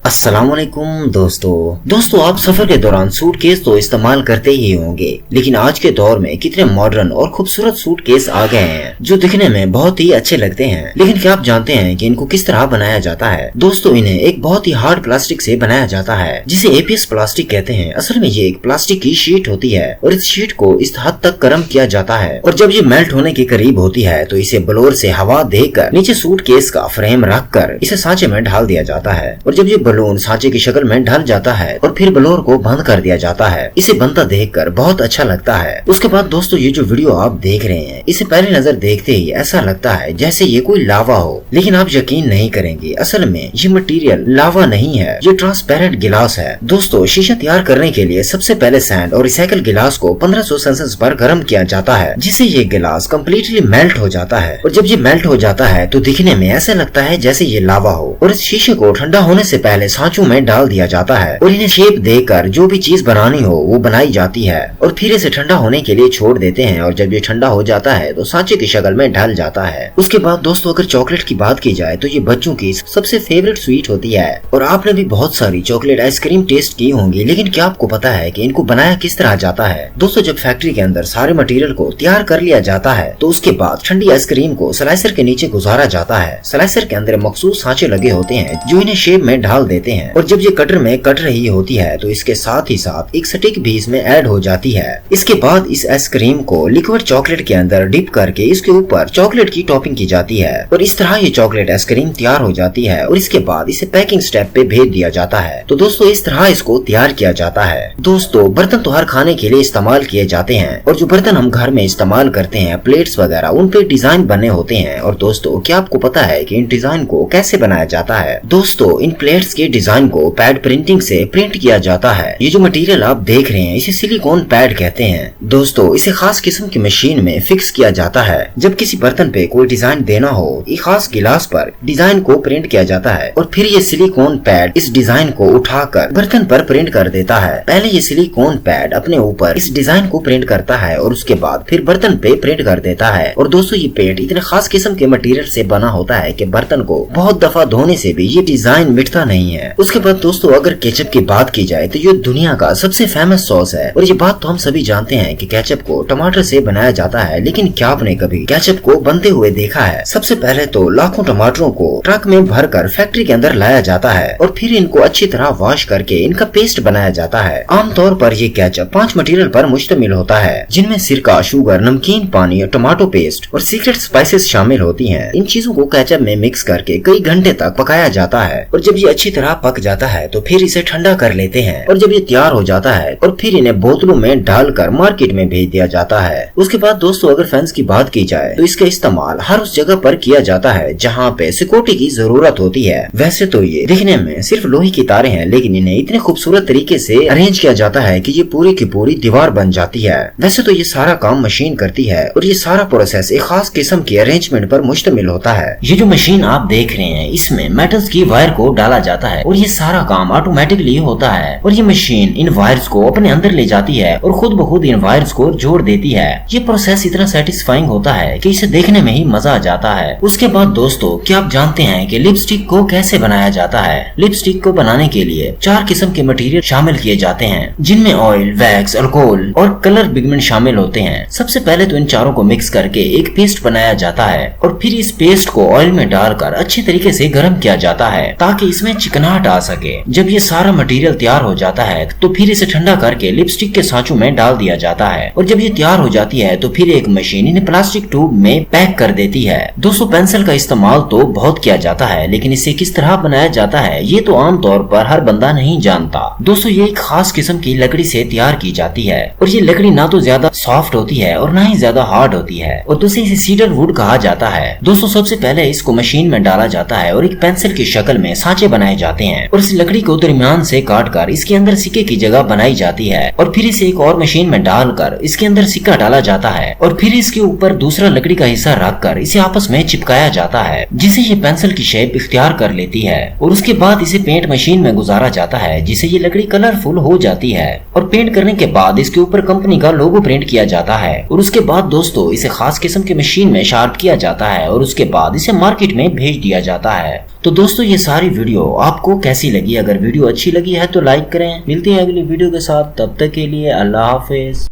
अस्सलामुअलैकुम दोस्तों आप सफर के दौरान सूटकेस तो इस्तेमाल करते ही होंगे, लेकिन आज के दौर में कितने मॉडर्न और खूबसूरत सूटकेस आ गए हैं जो दिखने में बहुत ही अच्छे लगते हैं। लेकिन क्या आप जानते हैं कि इनको किस तरह बनाया जाता है? दोस्तों, इन्हें एक बहुत ही हार्ड प्लास्टिक से बनाया जाता है जिसे एपीएस प्लास्टिक कहते हैं। असल में ये एक प्लास्टिक की शीट होती है और इस शीट को इस हद तक गर्म किया जाता है और जब ये मेल्ट होने के करीब होती है तो इसे ब्लोअर से हवा देकर नीचे सूटकेस का फ्रेम रख कर इसे सांचे में ढाल दिया जाता है और जब ये बलून सांचे की शक्ल में ढल जाता है और फिर ब्लोअर को बंद कर दिया जाता है। इसे बनता देखकर बहुत अच्छा लगता है। उसके बाद दोस्तों, ये जो वीडियो आप देख रहे हैं इसे पहली नजर देखते ही ऐसा लगता है जैसे ये कोई लावा हो, लेकिन आप यकीन नहीं करेंगे, असल में ये मटेरियल लावा नहीं है, ये ट्रांसपेरेंट गिलास है। दोस्तों, शीशा तैयार करने के लिए सबसे पहले सैंड और रिसाइकल गिलास को 1500 सेल्सियस पर गर्म किया जाता है जिससे ये गिलास कम्प्लीटली मेल्ट हो जाता है और जब ये मेल्ट हो जाता है तो दिखने में ऐसा लगता है जैसे ये लावा हो और इस शीशे को ठंडा होने से पहले सांचों में डाल दिया जाता है और इन्हें शेप देकर जो भी चीज बनानी हो वो बनाई जाती है और फिर इसे ठंडा होने के लिए छोड़ देते हैं और जब ये ठंडा हो जाता है तो सांचे की शक्ल में ढल जाता है। उसके बाद दोस्तों, अगर चॉकलेट की बात की जाए तो ये बच्चों की सबसे फेवरेट स्वीट होती है और आपने भी बहुत सारी चॉकलेट आइसक्रीम टेस्ट की होंगी, लेकिन क्या आपको पता है कि इनको बनाया किस तरह जाता है? दोस्तों, जब फैक्ट्री के अंदर सारे मटेरियल को तैयार कर लिया जाता है तो उसके बाद ठंडी आइसक्रीम को स्लाइसर के नीचे गुजारा जाता है। स्लाइसर के अंदर मखसूस सांचे लगे होते हैं जो इन्हें शेप में ढाल देते हैं और जब ये कटर में कट रही होती है तो इसके साथ ही साथ एक स्टिक भी इसमें ऐड हो जाती है। इसके बाद इस आइसक्रीम को लिक्विड चॉकलेट के अंदर डिप करके इसके ऊपर चॉकलेट की टॉपिंग की जाती है और इस तरह ये चॉकलेट आइसक्रीम तैयार हो जाती है और इसके बाद इसे पैकिंग स्टेप पे भेज दिया जाता है। तो दोस्तों, इस तरह इसको तैयार किया जाता है। दोस्तों, बर्तन तो हर खाने के लिए इस्तेमाल किए जाते हैं और जो बर्तन हम घर में इस्तेमाल करते हैं, प्लेट्स वगैरह, उन पे डिजाइन बने होते हैं। और दोस्तों, क्या आपको पता है कि इन डिजाइन को कैसे बनाया जाता है? दोस्तों, इन प्लेट्स के डिजाइन को पैड प्रिंटिंग से प्रिंट किया जाता है। ये जो मटेरियल आप देख रहे हैं इसे सिलिकॉन पैड कहते हैं। दोस्तों, इसे खास किस्म की मशीन में फिक्स किया जाता है। जब किसी बर्तन पे कोई डिजाइन देना हो, एक खास गिलास पर डिजाइन को प्रिंट किया जाता है और फिर ये सिलिकॉन पैड इस डिजाइन को उठाकर बर्तन पर प्रिंट कर देता है। पहले ये सिलिकॉन पैड अपने ऊपर इस डिजाइन को प्रिंट करता है और उसके बाद फिर बर्तन पे प्रिंट कर देता है। और दोस्तों, ये पेंट इतने खास किस्म के मटेरियल से बना होता है कि बर्तन को बहुत दफा धोने से भी ये डिजाइन मिटता नहीं है। उसके बाद दोस्तों, अगर केचप की बात की जाए तो ये दुनिया का सबसे फेमस सॉस है और ये बात तो हम सभी जानते हैं कि केचप को टमाटर से बनाया जाता है, लेकिन क्या आपने कभी केचप को बनते हुए देखा है? सबसे पहले तो लाखों टमाटरों को ट्रक में भरकर फैक्ट्री के अंदर लाया जाता है और फिर इनको अच्छी तरह वॉश करके इनका पेस्ट बनाया जाता है। आमतौर पर ये केचप 5 मटेरियल पर मुश्तमिल होता है जिनमें सिरका, शुगर, नमकीन पानी, टमाटो पेस्ट और सीक्रेट स्पाइसेस शामिल होती हैं। इन चीजों को केचप में मिक्स करके कई घंटे तक पकाया जाता है और जब ये अच्छी तरह पक जाता है तो फिर इसे ठंडा कर लेते हैं और जब ये तैयार हो जाता है और फिर इन्हें बोतलों में डालकर मार्केट में भेज दिया जाता है। उसके बाद दोस्तों, अगर फैंस की बात की जाए तो इसका इस्तेमाल हर उस जगह पर किया जाता है जहाँ पे सिक्योरिटी की जरूरत होती है। वैसे तो ये दिखने में सिर्फ लोहे की तारें हैं, लेकिन इन्हें इतने खूबसूरत तरीके से अरेंज किया जाता है कि ये पूरी की पूरी दीवार बन जाती है। वैसे तो ये सारा काम मशीन करती है और ये सारा प्रोसेस एक खास किस्म की अरेंजमेंट पर मुश्तमिल होता है। ये जो मशीन आप देख रहे हैं इसमें मेटल्स की वायर को डाला जाता है और ये सारा काम ऑटोमेटिकली होता है और ये मशीन इन वायर्स को अपने अंदर ले जाती है और खुद ब खुद इन वायर्स को जोड़ देती है। ये प्रोसेस इतना सेटिस्फाइंग होता है कि इसे देखने में ही मजा आ जाता है। उसके बाद दोस्तों, क्या आप जानते हैं कि लिपस्टिक को कैसे बनाया जाता है? लिपस्टिक को बनाने के लिए 4 किस्म के मटेरियल शामिल किए जाते हैं जिनमें ऑयल, वैक्स, अल्कोहल और कलर पिगमेंट शामिल होते हैं। सबसे पहले तो इन चारों को मिक्स करके एक पेस्ट बनाया जाता है और फिर इस पेस्ट को ऑयल में डालकर अच्छे तरीके से गर्म किया जाता है ताकि इसमें चिकनाहट आ सके। जब ये सारा मटेरियल तैयार हो जाता है तो फिर इसे ठंडा करके लिपस्टिक के सांचों में डाल दिया जाता है और जब ये तैयार हो जाती है तो फिर एक मशीन इन्हें प्लास्टिक ट्यूब में पैक कर देती है। दोस्तों, पेंसिल का इस्तेमाल तो बहुत किया जाता है, लेकिन इसे किस तरह बनाया जाता है ये तो आमतौर पर हर बंदा नहीं जानता। दोस्तों, ये एक खास किस्म की लकड़ी से तैयार की जाती है और ये लकड़ी ना तो ज्यादा सॉफ्ट होती है और ना ही ज्यादा हार्ड होती है और दूसरे इसे सीडर वुड कहा जाता है। दोस्तों, सबसे पहले इसको मशीन में डाला जाता है और एक पेंसिल की शक्ल में सांचे बनाए जाते हैं और इस लकड़ी को दरमियान से काट कर इसके अंदर सिक्के की जगह बनाई जाती है और फिर इसे एक और मशीन में डालकर इसके अंदर सिक्का डाला जाता है और फिर इसके ऊपर दूसरा लकड़ी का हिस्सा रखकर इसे आपस में चिपकाया जाता है जिसे ये पेंसिल की शेप इख्तियार कर लेती है और उसके बाद इसे पेंट मशीन में गुजारा जाता है जिसे ये लकड़ी कलरफुल हो जाती है और पेंट करने के बाद इसके ऊपर कंपनी का लोगो प्रिंट किया जाता है और उसके बाद दोस्तों इसे खास किस्म की मशीन में शार्प किया जाता है और उसके बाद इसे मार्केट में भेज दिया जाता है। तो दोस्तों ये सारी वीडियो आपको कैसी लगी? अगर वीडियो अच्छी लगी है तो लाइक करें। मिलते हैं अगली वीडियो के साथ, तब तक के लिए अल्लाह हाफिज।